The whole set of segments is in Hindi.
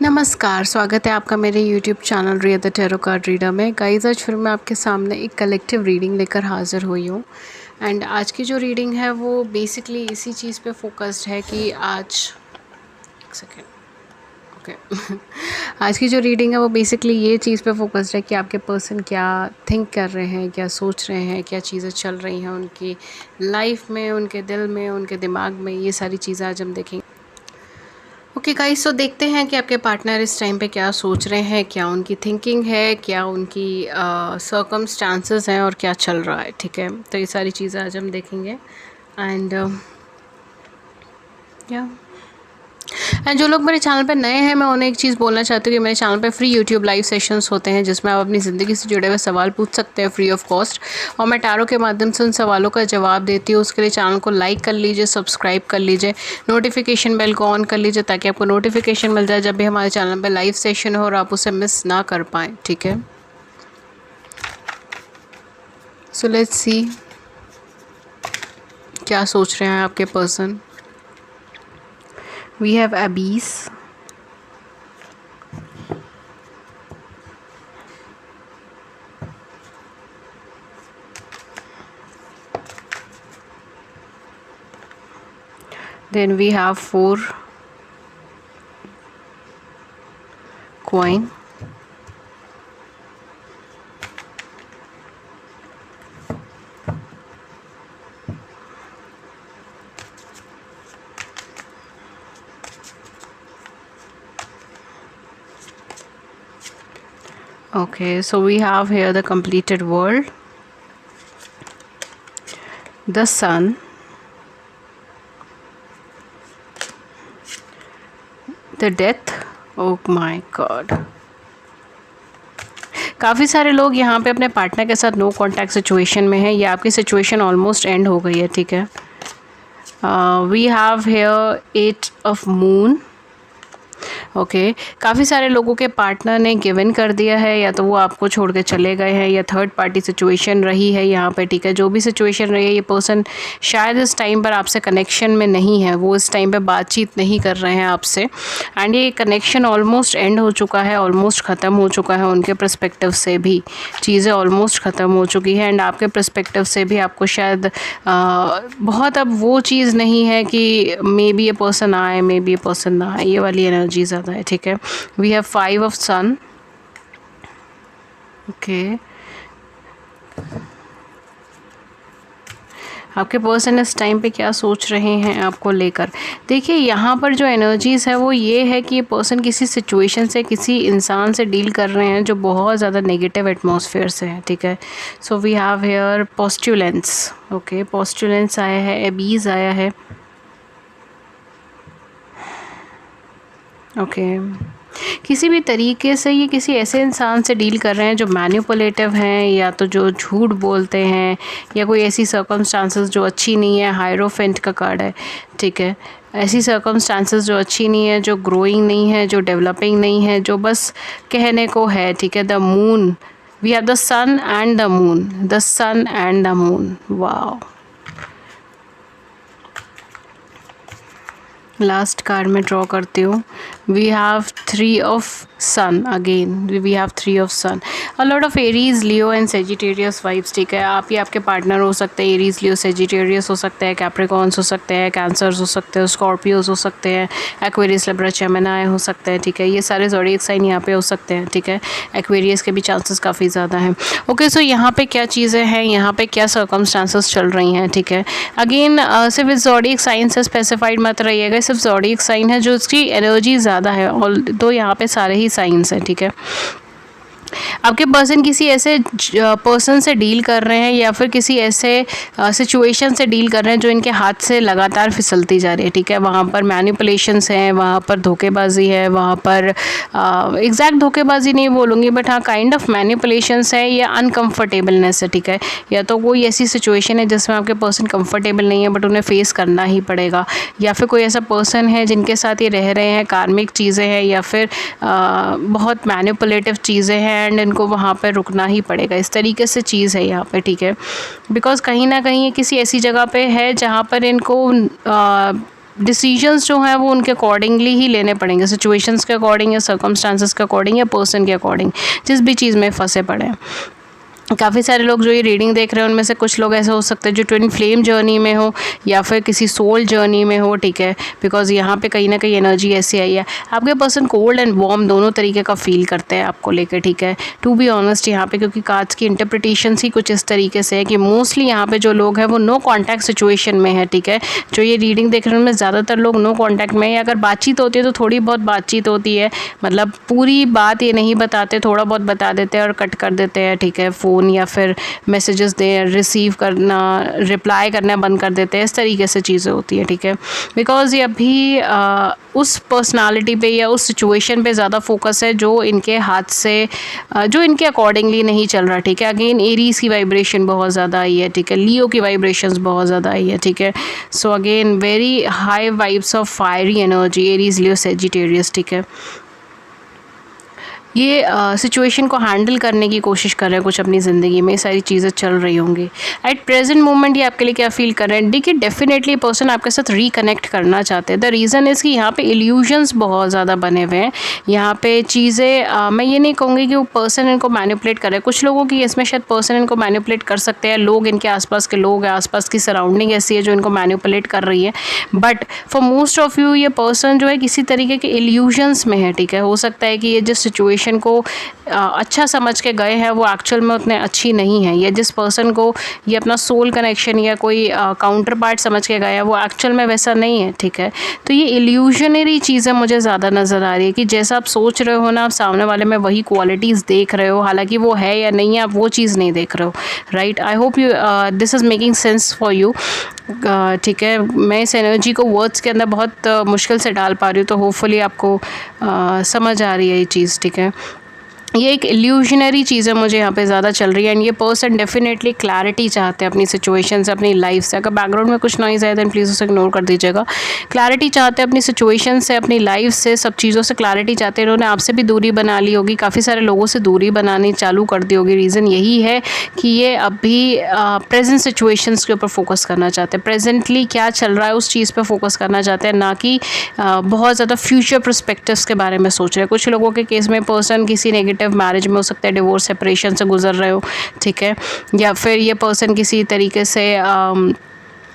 नमस्कार, स्वागत है आपका मेरे YouTube channel Riya the tarot card reader में। गाइस, आज फिर मैं आपके सामने एक कलेक्टिव रीडिंग लेकर हाज़िर हुई हूँ। एंड आज की जो रीडिंग है वो बेसिकली इसी चीज़ पे फोकस्ड है कि आज एक सेकेंड ओके आज की जो रीडिंग है वो बेसिकली ये चीज़ पे फोकस्ड है कि आपके पर्सन क्या थिंक कर रहे हैं, क्या सोच रहे हैं, क्या चीज़ें चल रही हैं उनकी लाइफ में, उनके दिल में, उनके दिमाग में। ये सारी चीज़ें आज हम देखेंगे। ओके गाइस, तो देखते हैं कि आपके पार्टनर इस टाइम पे क्या सोच रहे हैं, क्या उनकी थिंकिंग है, क्या उनकी सर्कमस्टांसेस हैं और क्या चल रहा है। ठीक है, तो ये सारी चीज़ें आज हम देखेंगे। एंड जो लोग मेरे चैनल पे नए हैं, मैं उन्हें एक चीज़ बोलना चाहती हूँ कि मेरे चैनल पे फ्री यूट्यूब लाइव सेशंस होते हैं जिसमें आप अपनी ज़िंदगी से जुड़े हुए सवाल पूछ सकते हैं फ्री ऑफ कॉस्ट, और मैं टैरो के माध्यम से उन सवालों का जवाब देती हूँ। उसके लिए चैनल को लाइक कर लीजिए, सब्सक्राइब कर लीजिए, नोटिफिकेशन बेल को ऑन कर लीजिए ताकि आपको नोटिफिकेशन मिल जाए जब भी हमारे चैनल पर लाइव सेशन हो और आप उसे मिस ना कर पाएँ। ठीक है, सो लेट्स सी क्या सोच रहे हैं आपके person. We have Abyss, then we have 4 coin, okay, so we have here the completed world, the sun, the death, oh my god। काफ़ी सारे लोग यहाँ पे अपने पार्टनर के साथ नो कॉन्टैक्ट सिचुएशन में है या आपकी सिचुएशन ऑलमोस्ट एंड हो गई है। ठीक है, we have here 8 of moon. Okay, काफ़ी सारे लोगों के पार्टनर ने गिव इन कर दिया है, या तो वो आपको छोड़ के चले गए हैं या थर्ड पार्टी सिचुएशन रही है यहाँ पे। ठीक है, जो भी सिचुएशन रही है, ये पर्सन शायद इस टाइम पर आपसे कनेक्शन में नहीं है, वो इस टाइम पे बातचीत नहीं कर रहे हैं आपसे। एंड ये कनेक्शन ऑलमोस्ट एंड हो चुका है, ऑलमोस्ट ख़त्म हो चुका है। उनके पर्सपेक्टिव से भी चीज़ें ऑलमोस्ट ख़त्म हो चुकी है एंड आपके पर्सपेक्टिव से भी आपको शायद बहुत अब वो चीज़ नहीं है कि मे बी ये पर्सन आए, मे बी ये पर्सन ना आए, ये वाली एनर्जी ज़्यादा है। ठीक है, we have 5 of sun. Okay, आपके पर्सन इस टाइम पे क्या सोच रहे हैं आपको लेकर। देखिए, यहाँ पर जो एनर्जीज़ है वो ये है कि ये पर्सन किसी सिचुएशन से, किसी इंसान से डील कर रहे हैं जो बहुत ज़्यादा नेगेटिव एटमॉस्फेयर से है। ठीक है, so we have here postulates. Okay, postulates आया है, एबीज आया है। ओके, किसी भी तरीके से ये किसी ऐसे इंसान से डील कर रहे हैं जो मैनिपुलेटिव हैं, या तो जो झूठ बोलते हैं, या कोई ऐसी सर्कमस्टांसेस जो अच्छी नहीं है। हायरोफेंट का कार्ड है। ठीक है, ऐसी सर्कमस्टांसेस जो अच्छी नहीं है, जो ग्रोइंग नहीं है, जो डेवलपिंग नहीं है, जो बस कहने को है। ठीक है, the moon, we have the sun and the moon, the sun and the moon. Wow, last card में ड्रॉ करती हूँ। We have 3 of sun again, we have 3 of sun. A lot of Aries, Leo and Sagittarius vibes. ठीक है, आप ही आपके पार्टनर हो सकते हैं, एरीज, लियो, सेजिटेरियस हो सकते हैं, कैप्रिकॉर्न्स हो सकते हैं, कैंसर्स हो सकते हैं, स्कॉर्पियोज हो सकते हैं, एक्वेरियस, लिब्रा, जेमिनी हो सकते हैं। ठीक है, ये सारे ज़ोडिएक साइन यहाँ पे हो सकते हैं। ठीक है, एक्वेरियस के भी चांसेस काफ़ी ज़्यादा हैं। ओके, सो यहाँ पे क्या चीज़ें हैं, यहाँ पे क्या सर्कमस्टांसेस चल रही हैं। ठीक है, अगेन सिर्फ इस ज़ोडिएक साइन से स्पेसिफाइड मत रहिएगा, सिर्फ ज़ोडिएक साइन है जो उसकी एनर्जी ज़्यादा है, और तो यहाँ पे सारे ही साइंस हैं। ठीक है, आपके पर्सन किसी ऐसे पर्सन से डील कर रहे हैं या फिर किसी ऐसे सिचुएशन से डील कर रहे हैं जो इनके हाथ से लगातार फिसलती जा रही है। ठीक है, वहाँ पर मैनिपुलेशंस हैं, वहाँ पर धोखेबाजी है, वहाँ पर एग्जैक्ट धोखेबाजी नहीं बोलूँगी, बट हाँ काइंड ऑफ मैनिपुलेशंस है या अनकम्फर्टेबलनेस है। ठीक है, या तो कोई ऐसी सिचुएशन है जिसमें आपके पर्सन कंफर्टेबल नहीं है बट उन्हें फेस करना ही पड़ेगा, या फिर कोई ऐसा पर्सन है जिनके साथ ये रह रहे हैं, कार्मिक चीज़ें हैं, या फिर बहुत मैनिपुलेटिव चीज़ें हैं एंड इनको वहाँ पर रुकना ही पड़ेगा। इस तरीके से चीज़ है यहाँ पे। ठीक है, बिकॉज़ कहीं ना कहीं ये किसी ऐसी जगह पे है जहाँ पर इनको डिसीजंस जो हैं वो उनके अकॉर्डिंगली ही लेने पड़ेंगे, सिचुएशंस के अकॉर्डिंग या सर्कमस्टांसेस के अकॉर्डिंग या पर्सन के अकॉर्डिंग, जिस भी चीज़ में फंसे पड़े हैं। काफ़ी सारे लोग जो ये रीडिंग देख रहे हैं उनमें से कुछ लोग ऐसे हो सकते हैं जो ट्विन फ्लेम जर्नी में हो या फिर किसी सोल जर्नी में हो, ठीक है, बिकॉज यहाँ पे कहीं ना कहीं एनर्जी ऐसी आई है। आपके पर्सन कोल्ड एंड वार्म दोनों तरीके का फील करते हैं आपको लेकर, ठीक है, टू बी ऑनेस्ट यहाँ पे, क्योंकि कार्ड्स की इंटरप्रिटेशन ही कुछ इस तरीके से है कि मोस्टली यहाँ पे जो लोग हैं वो नो कॉन्टैक्ट सिचुएशन में है, ठीक है। जो ये रीडिंग देख रहे हैं उनमें ज़्यादातर लोग नो कॉन्टैक्ट में है, अगर बातचीत होती है तो थोड़ी बहुत बातचीत होती है, मतलब पूरी बात ये नहीं बताते, थोड़ा बहुत बता देते हैं और कट कर देते हैं, ठीक है, फ़ोन या फिर मैसेजेस दे रिसीव करना, रिप्लाई करना बंद कर देते हैं, इस तरीके से चीज़ें होती है, ठीक है, बिकॉज़ ये अभी उस पर्सनालिटी पे या उस सिचुएशन पे ज़्यादा फोकस है जो इनके हाथ से जो इनके अकॉर्डिंगली नहीं चल रहा, ठीक है। अगेन एरीज की वाइब्रेशन बहुत ज़्यादा आई है, ठीक है, लियो की वाइब्रेशंस बहुत ज़्यादा आई है, ठीक है। So again very high vibes of fiery energy, Aries, Leo, Sagittarius, ठीक है। ये सिचुएशन को हैंडल करने की कोशिश कर रहे हैं कुछ अपनी ज़िंदगी में, सारी चीज़ें चल रही होंगी एट प्रेजेंट मोमेंट। ये आपके लिए क्या फील कर रहे हैं? देखिए डेफिनेटली पर्सन आपके साथ रिकनेक्ट करना चाहते हैं। द रीज़न इज़ कि यहाँ पे इल्यूजन्स बहुत ज़्यादा बने हुए हैं, यहाँ पे चीज़ें मैं ये नहीं कहूँगी कि वो पर्सन इनको मैनिपुलेट कर रहे हैं। कुछ लोगों की इसमें शायद पर्सन इनको मैनिपुलेट कर सकते हैं, लोग इनके आसपास के लोग हैं, आसपास की सराउंडिंग ऐसी है जो इनको मैनिपुलेट कर रही है, but for most of you ये पर्सन जो है किसी तरीके के इल्यूजन्स में है, ठीक है। हो सकता है कि ये जिस सिचुएशन को अच्छा समझ के गए हैं वो एक्चुअल में उतने अच्छी नहीं है, या जिस पर्सन को ये अपना सोल कनेक्शन या कोई काउंटर पार्ट समझ के गया है वो एक्चुअल में वैसा नहीं है, ठीक है। तो ये इल्यूजनरी चीज़ें मुझे ज़्यादा नज़र आ रही है कि जैसा आप सोच रहे हो ना, आप सामने वाले में वही क्वालिटीज़ देख रहे हो, हालांकि वो है या नहीं है आप वो चीज़ नहीं देख रहे हो, right. I hope you this is making sense for you, ठीक है। मैं इस एनर्जी को वर्ड्स के अंदर बहुत मुश्किल से डाल पा रही हूँ, तो होपफुली आपको समझ आ रही है ये चीज़, ठीक है। ये एक इल्यूशनरी चीज़ें मुझे यहाँ पे ज़्यादा चल रही है एंड ये पर्सन डेफिनेटली क्लैरिटी चाहते हैं अपनी सिचुएशन से, अपनी लाइफ से। अगर बैकग्राउंड में कुछ नॉइज़ आए देन प्लीज़ उसे इग्नोर कर दीजिएगा। क्लैरिटी चाहते हैं अपनी सिचुएशन से, अपनी लाइफ से, सब चीज़ों से क्लैरिटी चाहते हैं। इन्होंने आपसे भी दूरी बना ली होगी, काफ़ी सारे लोगों से दूरी बनानी चालू कर दी होगी। रीज़न यही है कि ये अभी प्रेजेंट सिचुएशंस के ऊपर फोकस करना चाहते हैं, प्रेजेंटली क्या चल रहा है उस चीज़ पर फोकस करना चाहते हैं, ना कि बहुत ज़्यादा फ्यूचर पर्सपेक्टिव्स के बारे में सोच रहे हैं। कुछ लोगों के केस में पर्सन किसी नेगेटिव मैरिज में हो सकता है, डिवोर्स सेपरेशन से गुजर रहे हो, ठीक है, या फिर ये पर्सन किसी तरीके से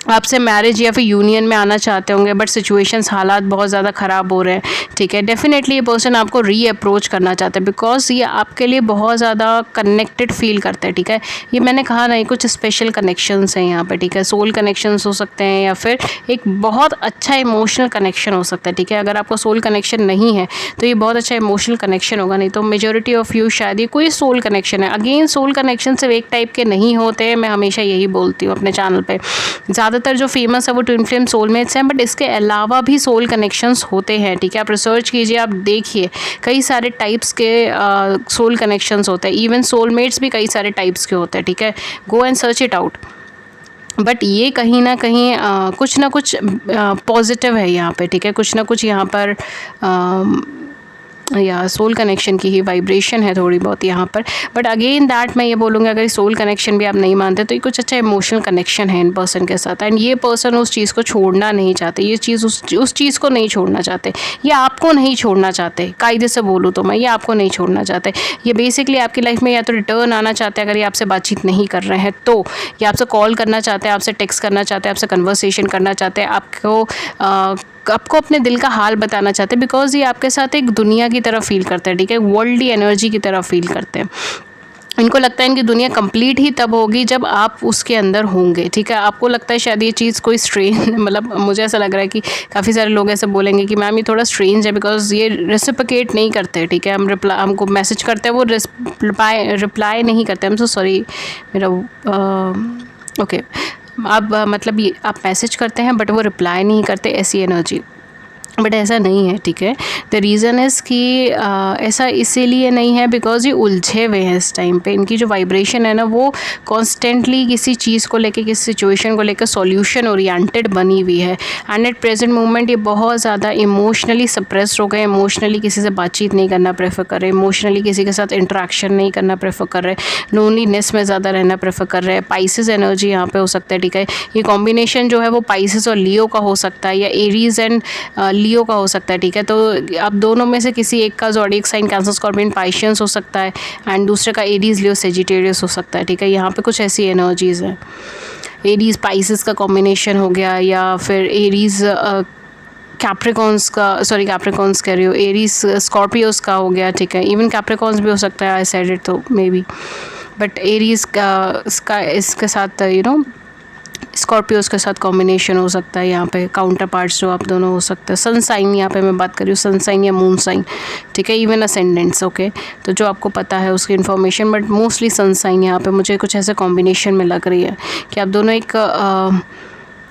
आपसे मैरिज या फिर यूनियन में आना चाहते होंगे, बट सिचुएशंस, हालात बहुत ज़्यादा ख़राब हो रहे हैं, ठीक है। डेफिनेटली ये पर्सन आपको री अप्रोच करना चाहते हैं बिकॉज ये आपके लिए बहुत ज़्यादा कनेक्टेड फील करते हैं, ठीक है। ये मैंने कहा नहीं, कुछ स्पेशल कनेक्शंस हैं यहाँ पे, ठीक है। सोल कनेक्शंस हो सकते हैं या फिर एक बहुत अच्छा इमोशनल कनेक्शन हो सकता है, ठीक है। अगर आपको सोल कनेक्शन नहीं है तो ये बहुत अच्छा इमोशनल कनेक्शन होगा, नहीं तो मेजोरिटी ऑफ यू शायद ये कोई सोल कनेक्शन है। अगेन सोल कनेक्शन सिर्फ एक टाइप के नहीं होते हैं, मैं हमेशा यही बोलती हूँ अपने चैनल पर। ज़्यादातर जो फेमस है वो ट्विन फ्लेम सोलमेट्स हैं, बट इसके अलावा भी सोल कनेक्शंस होते हैं, ठीक है। आप रिसर्च कीजिए, आप देखिए कई सारे टाइप्स के सोल कनेक्शंस होते हैं, इवन सोलमेट्स भी कई सारे टाइप्स के होते हैं, ठीक है। Go and search it out. But ये कहीं ना कहीं कुछ ना कुछ पॉजिटिव है यहाँ पे, ठीक है। कुछ ना कुछ यहाँ पर या सोल कनेक्शन की ही वाइब्रेशन है थोड़ी बहुत यहाँ पर। बट अगेन दैट मैं ये बोलूँगी, अगर सोल कनेक्शन भी आप नहीं मानते तो ये कुछ अच्छा इमोशनल कनेक्शन है इन पर्सन के साथ, एंड ये पर्सन उस चीज़ को छोड़ना नहीं चाहते, ये चीज़ उस चीज़ को नहीं छोड़ना चाहते, ये आपको नहीं छोड़ना चाहते। कायदे से बोलूँ तो मैं, ये आपको नहीं छोड़ना चाहते। ये बेसिकली आपकी लाइफ में या तो रिटर्न आना चाहते हैं, अगर ये आपसे बातचीत नहीं कर रहे हैं तो, या आपसे कॉल करना चाहते हैं, आपसे टेक्स्ट करना चाहते हैं, आपसे कन्वर्सेशन करना चाहते हैं, आपको अपने दिल का हाल बताना चाहते हैं, बिकॉज ये आपके साथ एक दुनिया की तरह फील करते हैं, ठीक है। वर्ल्डली एनर्जी की तरह फील करते हैं। इनको लगता है इनकी दुनिया कंप्लीट ही तब होगी जब आप उसके अंदर होंगे, ठीक है। आपको लगता है शायद ये चीज़ कोई स्ट्रेंज मतलब मुझे ऐसा लग रहा है कि काफ़ी सारे लोग ऐसे बोलेंगे कि मैम ये थोड़ा स्ट्रेंज है बिकॉज ये रेसिप्रोकेट नहीं करते, ठीक है। हमको मैसेज करते हैं, वो रिप्लाई नहीं करते। हम सो सॉरी, मेरा ओके आप मतलब ये आप मैसेज करते हैं बट वो रिप्लाई नहीं करते, ऐसी एनर्जी। बट ऐसा नहीं है, ठीक है। द रीज़न इज़ कि ऐसा इसीलिए नहीं है बिकॉज ये उलझे हुए हैं इस टाइम पे। इनकी जो वाइब्रेशन है ना वो कॉन्स्टेंटली किसी चीज़ को लेके, किसी सिचुएशन को लेकर सॉल्यूशन ओरिएंटेड बनी हुई है। एंड एट प्रेजेंट मोमेंट ये बहुत ज़्यादा इमोशनली सप्रेस्ड हो गए, इमोशनली किसी से बातचीत नहीं करना प्रेफर कर रहे, इमोशनली किसी के साथ इंटरेक्शन नहीं करना प्रेफर कर रहे, लोनलीनेस में ज़्यादा रहना प्रेफर कर रहे हैं। पाइसेस एनर्जी यहाँ पे हो सकता है, ठीक है। ये कॉम्बिनेशन जो है वो पाइसेस और लियो का हो सकता है, या एरीज एंड लियो का हो सकता है, ठीक है। तो अब दोनों में से किसी एक का ज़ोडिएक साइन कैंसर, स्कॉर्पियन, पाइशियंस हो सकता है, एंड दूसरे का एरीज, लियो, सेजिटेरियस हो सकता है, ठीक है। यहाँ पे कुछ ऐसी एनर्जीज़ हैं। एरीज पाइसेस का कॉम्बिनेशन हो गया, या फिर एरीज कैप्रिकॉन्स का, सॉरी कैप्रिकॉन्स कह रही हूँ, एरीज स्कॉर्पियोस का हो गया, ठीक है। इवन कैप्रिकॉन्स भी हो सकता है, आई सेड इट, तो मे बी, बट एरीज का इसके साथ स्कॉर्पियोस के साथ कॉम्बिनेशन हो सकता है। यहाँ पे काउंटर पार्ट्स जो आप दोनों हो सकते हैं। सन साइन यहाँ पे मैं बात कर रही हूँ, सन साइन या मून साइन, ठीक है। Even ascendants, okay. तो जो आपको पता है उसकी information, but mostly sun sign यहाँ पे मुझे कुछ ऐसे कॉम्बिनेशन में लग रही है कि आप दोनों एक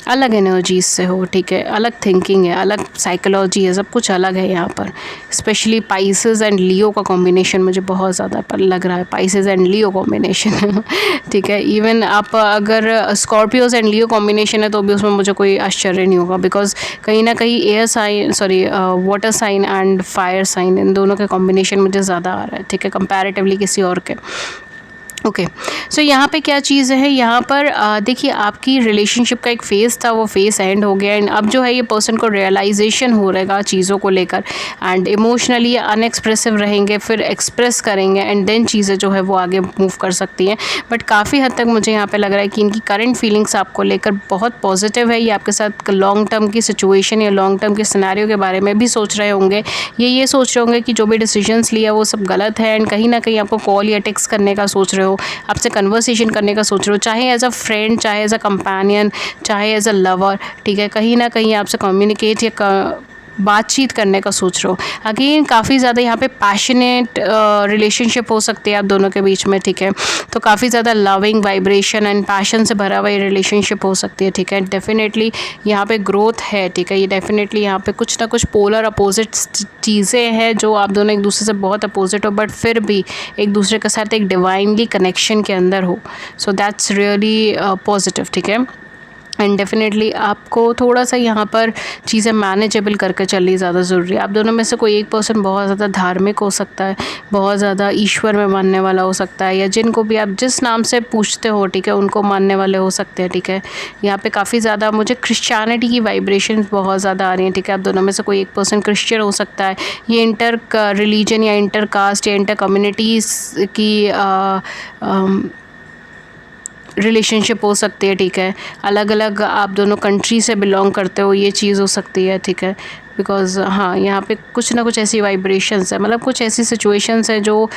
अलग एनर्जीज से हो, ठीक है। अलग थिंकिंग है, अलग साइकोलॉजी है, सब कुछ अलग है यहाँ पर। स्पेशली पाइसेस एंड लियो का कॉम्बिनेशन मुझे बहुत ज़्यादा पर लग रहा है, पाइसेस एंड लियो कॉम्बिनेशन ठीक है। इवन आप अगर स्कॉर्पियोज एंड लियो कॉम्बिनेशन है तो भी उसमें मुझे कोई आश्चर्य नहीं होगा, बिकॉज कहीं ना कहीं air sign, sorry water sign and fire sign, इन दोनों के कॉम्बिनेशन मुझे ज़्यादा आ रहा है, ठीक है, कंपैरेटिवली किसी और के। ओके, सो यहाँ पे क्या चीज़ है, यहाँ पर देखिए आपकी रिलेशनशिप का एक फ़ेज़ था, वो फ़ेज़ एंड हो गया, एंड अब जो है ये पर्सन को रियलाइजेशन हो रहेगा चीज़ों को लेकर, एंड इमोशनली अनएक्सप्रेसिव रहेंगे, फिर एक्सप्रेस करेंगे, एंड देन चीज़ें जो है वो आगे मूव कर सकती हैं। बट काफ़ी हद तक मुझे यहाँ पे लग रहा है कि इनकी करंट फीलिंग्स आपको लेकर बहुत पॉजिटिव है। ये आपके साथ लॉन्ग टर्म की सिचुएशन या लॉन्ग टर्म के सिनेरियो के बारे में भी सोच रहे होंगे। ये सोच रहे होंगे कि जो भी डिसीजंस लिया वो सब गलत है, एंड कहीं ना कहीं आपको कॉल या टेक्स्ट करने का सोच रहे हो, आपसे कन्वर्सेशन करने का सोच रहे हो, चाहे एज अ फ्रेंड, चाहे एज अ कंपेनियन, चाहे एज अ लवर, ठीक है। कहीं ना कहीं आपसे कम्युनिकेट या बातचीत करने का सोच रहे हो। अगेन काफ़ी ज़्यादा यहाँ पे पैशनेट रिलेशनशिप हो सकती है आप दोनों के बीच में, ठीक है। तो काफ़ी ज़्यादा लविंग वाइब्रेशन एंड पैशन से भरा हुआ ये रिलेशनशिप हो सकती है, ठीक है। डेफिनेटली यहाँ पे ग्रोथ है, ठीक है। ये डेफिनेटली यहाँ पे कुछ ना कुछ पोलर अपोजिट चीज़ें हैं जो आप दोनों एक दूसरे से बहुत अपोजिट हो, बट फिर भी एक दूसरे के साथ एक डिवाइनली कनेक्शन के अंदर हो। सो दैट्स रियली पॉजिटिव, ठीक है। एंड डेफिनेटली आपको थोड़ा सा यहाँ पर चीज़ें मैनेजेबल करके चलनी ज़्यादा ज़रूरी है। आप दोनों में से कोई एक पर्सन बहुत ज़्यादा धार्मिक हो सकता है, बहुत ज़्यादा ईश्वर में मानने वाला हो सकता है, या जिनको भी आप जिस नाम से पूछते हो, ठीक है, उनको मानने वाले हो सकते हैं, ठीक है। यहाँ पे काफ़ी ज़्यादा मुझे क्रिश्चियनिटी की वाइब्रेशन बहुत ज़्यादा आ रही हैं, ठीक है। आप दोनों में से कोई एक पर्सन क्रिश्चियन हो सकता है। ये इंटर रिलीजन या इंटर कास्ट या इंटर कम्युनिटीज़ की रिलेशनशिप हो सकती है, ठीक है। अलग अलग आप दोनों कंट्री से बिलोंग करते हो, ये चीज़ हो सकती है, ठीक है। बिकॉज़ हाँ, यहाँ पे कुछ ना कुछ ऐसी वाइब्रेशंस है, मतलब कुछ ऐसी सिचुएशंस है जो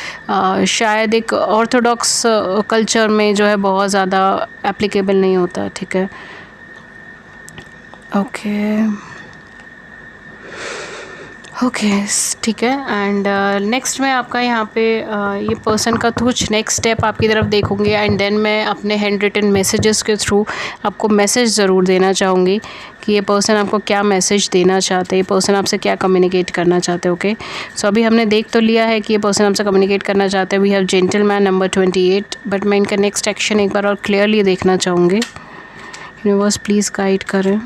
शायद एक ऑर्थोडॉक्स कल्चर में जो है बहुत ज़्यादा एप्लीकेबल नहीं होता, ठीक है। ओके, ठीक है। एंड नेक्स्ट मैं आपका यहाँ पे ये पर्सन का कुछ नेक्स्ट स्टेप आपकी तरफ देखूँगी, एंड देन मैं अपने हैंड रिटन मैसेजेस के थ्रू आपको मैसेज ज़रूर देना चाहूँगी कि ये पर्सन आपको क्या मैसेज देना चाहते हैं, ये पर्सन आपसे क्या कम्युनिकेट करना चाहते हैं। ओके, सो अभी हमने देख तो लिया है कि ये पर्सन आपसे कम्युनिकेट करना चाहते हैं। We have gentleman number 28, but मैं इनका नेक्स्ट एक्शन एक बार और क्लियरली देखना चाहूँगी। यूनिवर्स प्लीज़ गाइड करें।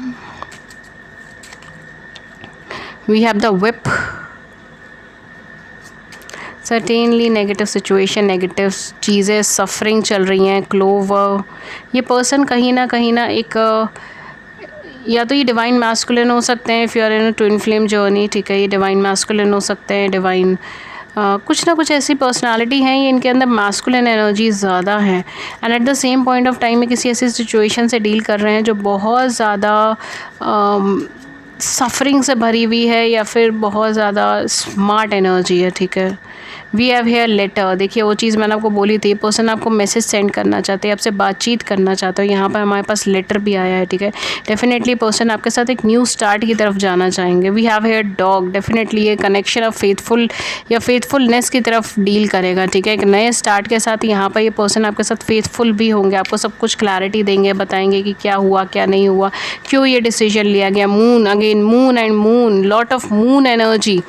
We have the whip. Certainly negative situation, negative चीज़ें, सफरिंग चल रही हैं। क्लोवर, ये पर्सन कहीं ना एक या तो ये डिवाइन मैस्कुलिन हो सकते हैं, if you are in a twin flame journey, ठीक है। ये डिवाइन मैस्कुलिन हो सकते हैं, डिवाइन कुछ ना कुछ ऐसी पर्सनालिटी हैं, ये इनके अंदर मैस्कुलिन एनर्जी ज़्यादा है, and at the same point of time में किसी ऐसी सिचुएशन से डील कर रहे हैं जो बहुत ज़्यादा सफरिंग से भरी हुई है, या फिर बहुत ज़्यादा स्मार्ट एनर्जी है, ठीक है। वी हैव हेयर लेटर, देखिए वो चीज़ मैंने आपको बोली थी, पर्सन आपको मैसेज सेंड करना चाहते हैं, आपसे बातचीत करना चाहते हो, यहाँ पर हमारे पास लेटर भी आया है, ठीक है। डेफिनेटली पर्सन आपके साथ एक न्यू स्टार्ट की तरफ जाना चाहेंगे। We have here dog, definitely ये कनेक्शन ऑफ फेथफुल या फेथफुलनेस की तरफ डील करेगा, ठीक है। एक नए स्टार्ट के साथ यहाँ पर ये पर्सन आपके साथ फेथफुल भी होंगे, आपको सब कुछ क्लैरिटी देंगे, बताएंगे कि क्या हुआ क्या नहीं हुआ, क्यों ये डिसीजन लिया गया। Moon, again moon and moon, lot of moon energy,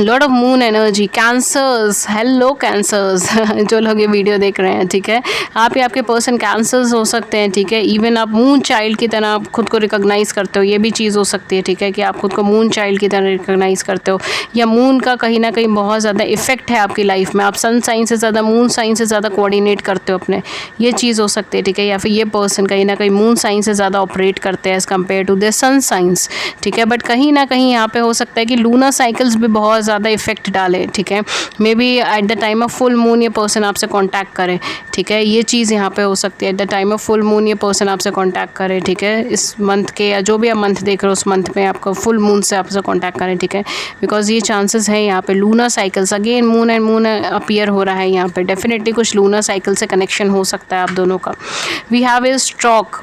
lot of moon energy. Cancers, hello cancers जो लोग ये वीडियो देख रहे हैं, ठीक है, आप या आपके पर्सन कैंसर्स हो सकते हैं, ठीक है। इवन आप मून चाइल्ड की तरह आप खुद को रिकॉग्नाइज करते हो, ये भी चीज़ हो सकती है, ठीक है, कि आप खुद को मून चाइल्ड की तरह रिकॉग्नाइज करते हो, या मून का कहीं ना कहीं बहुत ज़्यादा इफेक्ट है आपकी लाइफ में, आप सन साइन से ज़्यादा मून साइन से ज़्यादा कोऑर्डिनेट करते हो अपने, ये चीज़ हो सकती है, ठीक है। या फिर ये पर्सन कहीं ना कहीं मून साइन से ज़्यादा ऑपरेट करते हैं as compare to the sun signs, ठीक है। बट कहीं ना कहीं यहाँ पे हो सकता है कि लूनर साइकिल्स भी बहुत ज़्यादा इफेक्ट डाले, ठीक है। May be at the time of full moon ये पर्सन आपसे कांटेक्ट करे, ठीक है, ये चीज़ यहाँ पे हो सकती है। At the time of full moon ये पर्सन आपसे कांटेक्ट करे, ठीक है, इस मंथ के या जो भी आप मंथ देख रहे हो उस मंथ में आपको फुल मून से आपसे कांटेक्ट करें, ठीक है, बिकॉज ये चांसेस है यहाँ पे lunar cycles, again moon and moon appear हो रहा है यहाँ पे, डेफिनेटली कुछ लूनर साइकिल से कनेक्शन हो सकता है आप दोनों का। We have a stroke,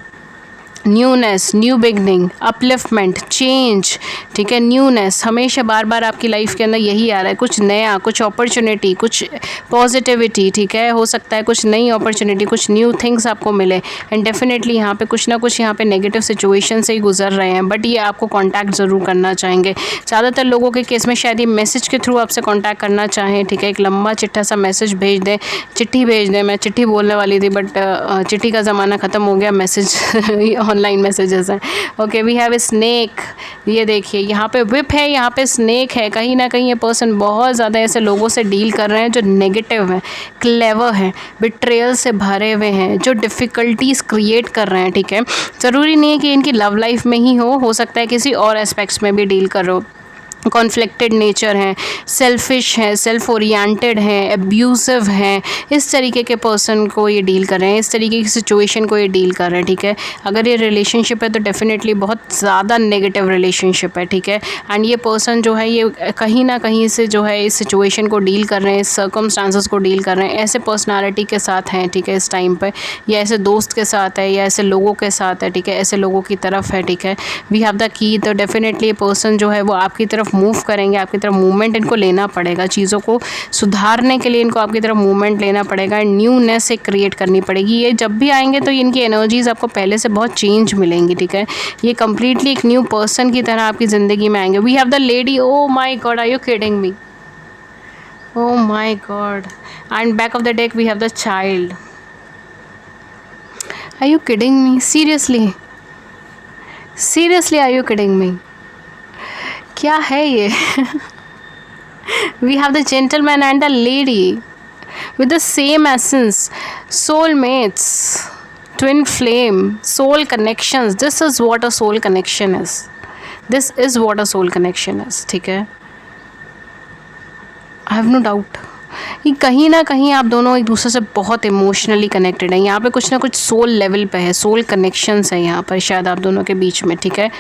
newness, new beginning, upliftment, change, ठीक है, न्यूनेस, हमेशा बार बार आपकी लाइफ के अंदर यही आ रहा है, कुछ नया, कुछ अपॉर्चुनिटी, कुछ पॉजिटिविटी, ठीक है, हो सकता है कुछ नई अपॉर्चुनिटी, कुछ न्यू थिंग्स आपको मिले। एंड डेफिनेटली यहाँ पे कुछ ना कुछ यहाँ पे नेगेटिव सिचुएशन से ही गुजर रहे हैं, बट ये आपको कॉन्टैक्ट ज़रूर करना चाहेंगे। ज़्यादातर लोगों के केस में शायद ये मैसेज के थ्रू आपसे कॉन्टैक्ट करना चाहें, ठीक है, एक लंबा चिट्ठा सा मैसेज भेज दें, चिट्ठी भेज दें, मैं चिट्ठी बोलने वाली थी बट चिट्ठी का ज़माना ख़त्म हो गया, मैसेज ऑनलाइन मैसेजेस हैं। Okay, we have a snake, ये देखिए यहाँ पे विप है, यहाँ पे स्नेक है, कहीं ना कहीं ये पर्सन बहुत ज़्यादा ऐसे लोगों से डील कर रहे हैं जो नेगेटिव हैं, क्लेवर हैं, बिट्रेयल से भरे हुए हैं, जो डिफ़िकल्टीज़ क्रिएट कर रहे हैं, ठीक है। ज़रूरी नहीं है कि इनकी लव लाइफ में ही हो सकता है किसी और एस्पेक्ट्स में भी डील कर रहे हो। कॉन्फ्लिक्टेड नेचर हैं, सेल्फिश हैं, सेल्फ ओरिएंटेड हैं, एब्यूसिव हैं, इस तरीके के पर्सन को ये डील कर रहे हैं, इस तरीके की सिचुएशन को ये डील कर रहे हैं, ठीक है। अगर ये रिलेशनशिप है तो डेफिनेटली बहुत ज़्यादा नेगेटिव रिलेशनशिप है, ठीक है। एंड ये पर्सन जो है ये कहीं ना कहीं से जो है इस सिचुएशन को डील कर रहे हैं, इस सर्कमस्टांसेस को डील कर रहे हैं, ऐसे पर्सनालिटी के साथ हैं, ठीक है, इस टाइम पर, या ऐसे दोस्त के साथ है, या ऐसे लोगों के साथ है, ठीक है, ऐसे लोगों की तरफ है, ठीक है। वी हैव द की, तो डेफिनेटली ये पर्सन जो है वो आपकी तरफ मूव करेंगे, आपकी तरफ मूवमेंट इनको लेना पड़ेगा, चीज़ों को सुधारने के लिए इनको आपकी तरफ मूवमेंट लेना पड़ेगा, न्यूनेस एक क्रिएट करनी पड़ेगी। ये जब भी आएंगे तो इनकी एनर्जीज आपको पहले से बहुत चेंज मिलेंगी, ठीक है। ये कंप्लीटली एक न्यू पर्सन की तरह आपकी ज़िंदगी में आएंगे। We have the lady, oh my God, are you kidding me, oh my God, and back of the deck we have the child, are you kidding me, seriously seriously are you kidding me, क्या है ये we have the gentleman and the lady with the same essence, soulmates, twin flame, soul connections, this is what a soul connection is, this is what a soul connection is, ठीक है। I have no doubt कि कहीं ना कहीं आप दोनों एक दूसरे से बहुत इमोशनली कनेक्टेड हैं, यहाँ पे कुछ ना कुछ सोल लेवल पे है, सोल कनेक्शंस है यहाँ पर शायद आप दोनों के बीच में, ठीक है।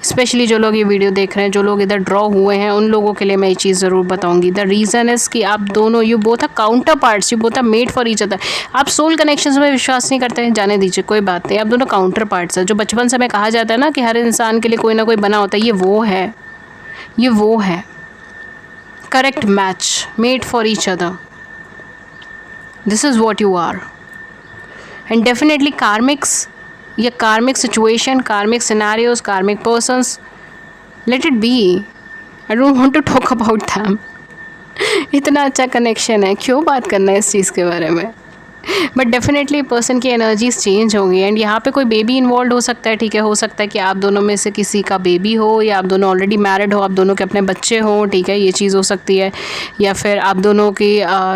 स्पेशली जो लोग ये वीडियो देख रहे हैं, जो लोग इधर ड्रॉ हुए हैं, उन लोगों के लिए मैं ये चीज़ ज़रूर बताऊंगी। द रीज़न इज़ कि आप दोनों, you both are counterparts, you both are made for each other. आप सोल कनेक्शंस में विश्वास नहीं करते हैं, जाने दीजिए, कोई बात नहीं, आप दोनों काउंटर पार्ट्स हैं। जो बचपन से हमें कहा जाता है ना कि हर इंसान के लिए कोई ना कोई बना होता है, ये वो है, ये वो है, correct match, made for each other, this is what you are. And definitely karmics, या karmic situation, karmic scenarios, karmic persons, let it be, I don't want to talk about them. इतना अच्छा कनेक्शन है, क्यों बात करना है इस चीज़ के बारे में। बट डेफिनेटली पर्सन की एनर्जीज चेंज होंगी एंड यहाँ पे कोई बेबी इन्वॉल्व हो सकता है, ठीक है। हो सकता है कि आप दोनों में से किसी का बेबी हो, या आप दोनों ऑलरेडी मैरिड हो, आप दोनों के अपने बच्चे हो, ठीक है, ये चीज़ हो सकती है। या फिर आप दोनों की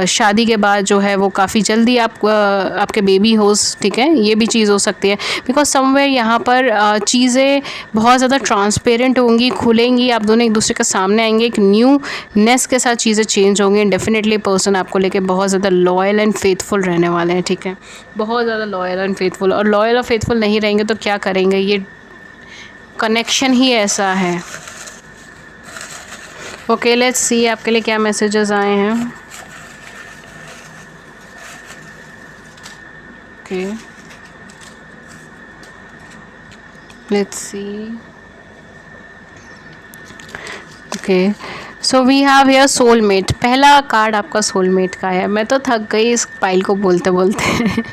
शादी के बाद जो है वो काफ़ी जल्दी आपके बेबी हो, ठीक है, ये भी चीज़ हो सकती है। बिकॉज समवेयर यहाँ पर चीज़ें बहुत ज़्यादा ट्रांसपेरेंट होंगी, खुलेंगी, आप दोनों एक दूसरे के सामने आएंगे, एक न्यू नेस के साथ चीज़ें चेंज होंगी। एंड डेफिनेटली पर्सन आपको लेके बहुत ज़्यादा लॉयल एंड फेथफुल रहने वाले हैं, ठीक है, बहुत ज़्यादा लॉयल एंड फेथफुल। और लॉयल और फेथफुल नहीं रहेंगे तो क्या करेंगे, ये कनेक्शन ही ऐसा है। ओके, लेट्स सी आपके लिए क्या मैसेजेस आए हैं। Okay, let's see. Okay, so we have here soulmate. पहला कार्ड आपका सोलमेट का है। मैं तो थक गई इस फाइल को बोलते बोलते।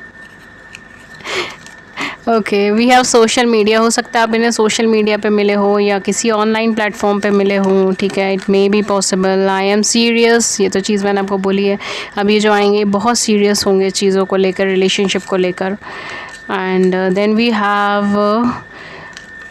Okay, we have social media. हो सकता है आप इन्हें सोशल मीडिया पे मिले हो या किसी ऑनलाइन प्लेटफॉर्म पे मिले हो, ठीक है, it may be possible. I am serious, ये तो चीज़ मैंने आपको बोली है। अब ये जो आएंगे बहुत सीरियस होंगे चीज़ों को लेकर, रिलेशनशिप को लेकर। And then we have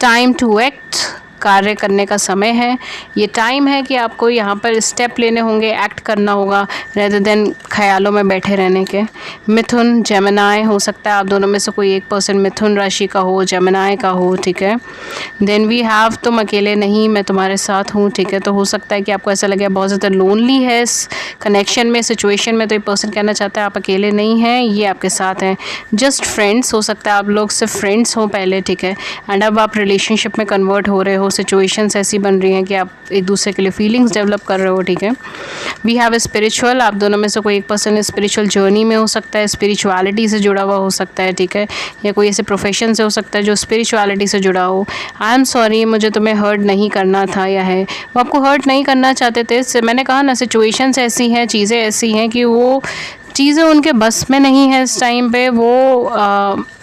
time to act. कार्य करने का समय है। ये टाइम है कि आपको यहाँ पर स्टेप लेने होंगे, एक्ट करना होगा, रेदर देन ख्यालों में बैठे रहने के। मिथुन, जेमिनाई, हो सकता है आप दोनों में से कोई एक पर्सन मिथुन राशि का हो, जेमिनाई का हो, ठीक है। देन वी हैव तुम अकेले नहीं, मैं तुम्हारे साथ हूँ, ठीक है। तो हो सकता है कि आपको ऐसा लगे बहुत ज़्यादा लोनली है इस कनेक्शन में, सिचुएशन में, तो ये पर्सन कहना चाहता है आप अकेले नहीं हैं, ये आपके साथ हैं। जस्ट फ्रेंड्स, हो सकता है आप लोग सिर्फ फ्रेंड्स हो पहले, ठीक है, एंड अब आप रिलेशनशिप में कन्वर्ट हो रहे हो। सिचुएशंस ऐसी बन रही हैं कि आप एक दूसरे के लिए फीलिंग्स डेवलप कर रहे हो, ठीक है। वी हैव स्पिरिचुअल, आप दोनों में से कोई एक पर्सन स्पिरिचुअल जर्नी में हो सकता है, स्पिरिचुअलिटी से जुड़ा हुआ हो सकता है, ठीक है, या कोई ऐसे प्रोफेशन से हो सकता है जो स्पिरिचुअलिटी से जुड़ा हो। आई एम सॉरी, मुझे तुम्हें हर्ट नहीं करना था, या है वो आपको हर्ट नहीं करना चाहते थे। मैंने कहा ना, सिचुएशंस ऐसी हैं, चीज़ें ऐसी हैं कि वो चीज़ें उनके बस में नहीं है इस टाइम पे। वो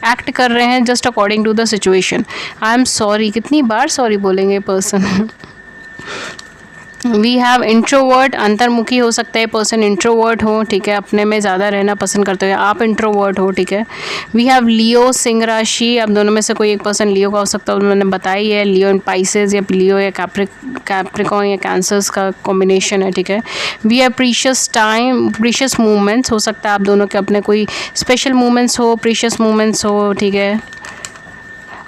एक्ट कर रहे हैं just according to the situation. I am sorry, कितनी बार सॉरी बोलेंगे पर्सन। वी हैव इंट्रोवर्ट, अंतर्मुखी हो सकता है पर्सन इंट्रोवर्ट हो, ठीक है, अपने में ज़्यादा रहना पसंद करते हो, आप इंट्रोवर्ट हो, ठीक है। वी हैव लियो, सिंह राशि, आप दोनों में से कोई एक पर्सन लियो का हो सकता है, उन्होंने बताई है, लियो इन पाइसेस या लियो या कैप्रिकॉर्न या कैंसर्स का कॉम्बिनेशन है, ठीक है। We have precious time, precious movements, हो सकता है आप दोनों के अपने कोई स्पेशल मूवमेंट्स हो, प्रीशियस मूवमेंट्स हो, ठीक है।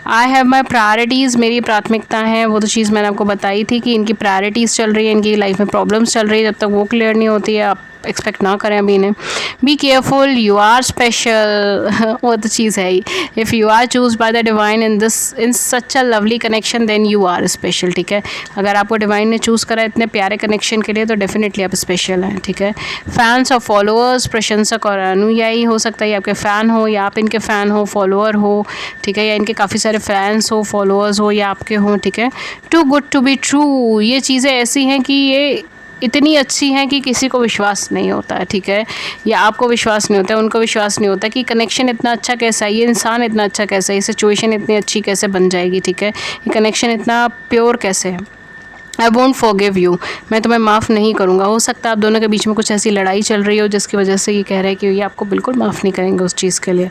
आई हैव माई प्रायोरिटीज़, मेरी प्राथमिकता है, वो तो चीज़ मैंने आपको बताई थी कि इनकी प्रायोरिटीज़ चल रही है, इनकी लाइफ में प्रॉब्लम्स चल रही है, जब तक वो क्लियर नहीं होती है आप एक्सपेक्ट ना करें अभी इन्हें। Be careful, you are special, वो तो चीज़ है ही। If you are choose by the divine in such a lovely connection, then you are special, ठीक है। अगर आपको डिवाइन ने चूज़ करा इतने प्यारे कनेक्शन के लिए, तो डेफिनेटली आप स्पेशल हैं, ठीक है। फैंस और फॉलोअर्स, प्रशंसक और अनुयायी, हो सकता है आपके फ़ैन हो या आप इनके फ़ैन हो, फॉलोअर हो, ठीक है, या इनके काफ़ी सारे फैंस हो, फॉलोअर्स हो या आपके हों, ठीक है। Too good to be true, ये चीज़ें ऐसी हैं कि ये इतनी अच्छी हैं कि किसी को विश्वास नहीं होता है, ठीक है, या आपको विश्वास नहीं होता है, उनको विश्वास नहीं होता कि कनेक्शन इतना अच्छा कैसा है, ये इंसान इतना अच्छा कैसा है, ये सिचुएशन इतनी अच्छी कैसे बन जाएगी, ठीक है, ये कनेक्शन इतना प्योर कैसे है। आई वोंट फॉरगिव यू, मैं तुम्हें माफ़ नहीं करूँगा। हो सकता है आप दोनों के बीच में कुछ ऐसी लड़ाई चल रही हो जिसकी वजह से ये कह रहे हैं कि ये आपको बिल्कुल माफ़ नहीं करेंगे उस चीज़ के लिए,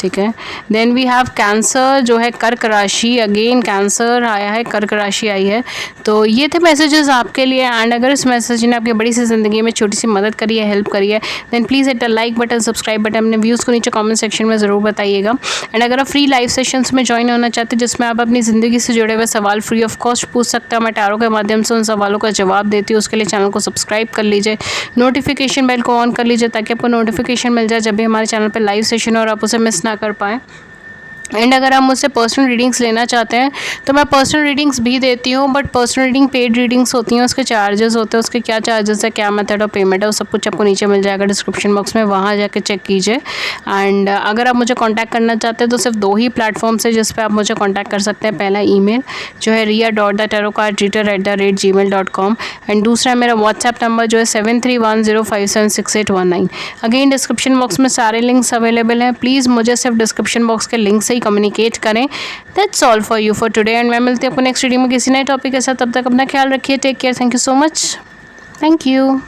ठीक है। देन वी हैव कैंसर, जो है कर्क राशि, अगेन कैंसर आया है, कर्क राशि आई है। तो ये थे मैसेजेस आपके लिए। एंड अगर इस मैसेज ने आपकी बड़ी सी ज़िंदगी में छोटी सी मदद करी है, हेल्प करी है, then please hit the like button, subscribe button, अपने व्यूज़ को नीचे कमेंट सेक्शन में ज़रूर बताइएगा। एंड अगर आप फ्री लाइव सेशंस में ज्वाइन होना चाहते हैं जिसमें आप अपनी ज़िंदगी से जुड़े हुए सवाल फ्री ऑफ कॉस्ट पूछ सकते हैं, मैं टैरो के माध्यम से उन सवालों का जवाब देती हूँ, उसके लिए चैनल को सब्सक्राइब कर लीजिए, नोटिफिकेशन बेल को ऑन कर लीजिए ताकि आपको नोटिफिकेशन मिल जाए जब भी हमारे चैनल पर लाइव सेशन हो और आप उसे मिस ना कर पाएँ। एंड अगर आप मुझसे पर्सनल रीडिंग्स लेना चाहते हैं तो मैं पर्सनल रीडिंग्स भी देती हूँ, but personal reading paid readings होती हैं, उसके चार्जेस होते हैं, उसके क्या चार्जेस है, क्या मेथड ऑफ पेमेंट है, वो सब कुछ आपको नीचे मिल जाएगा डिस्क्रिप्शन बॉक्स में, वहाँ जाके चेक कीजिए। एंड अगर आप मुझे कांटेक्ट करना चाहते हैं तो सिर्फ 2 ही प्लेटफॉर्म्स है जिस पे आप मुझे कांटेक्ट कर सकते हैं। पहला ईमेल जो है ria.thetarotcardreader@gmail.com, एंड दूसरा मेरा व्हाट्सएप नंबर जो है 7310576819। अगेन डिस्क्रिप्शन बॉक्स में सारे लिंक्स अवेलेबल हैं, प्लीज़ मुझे सिर्फ डिस्क्रिप्शन बॉक्स के लिंक से ही कम्युनिकेट करें। That's all for you for today, and मैं मिलती हूँ आपको नेक्स्ट रीडिंग में किसी नए टॉपिक के साथ। तब तक अपना ख्याल रखिए, take care, thank you so much, thank you.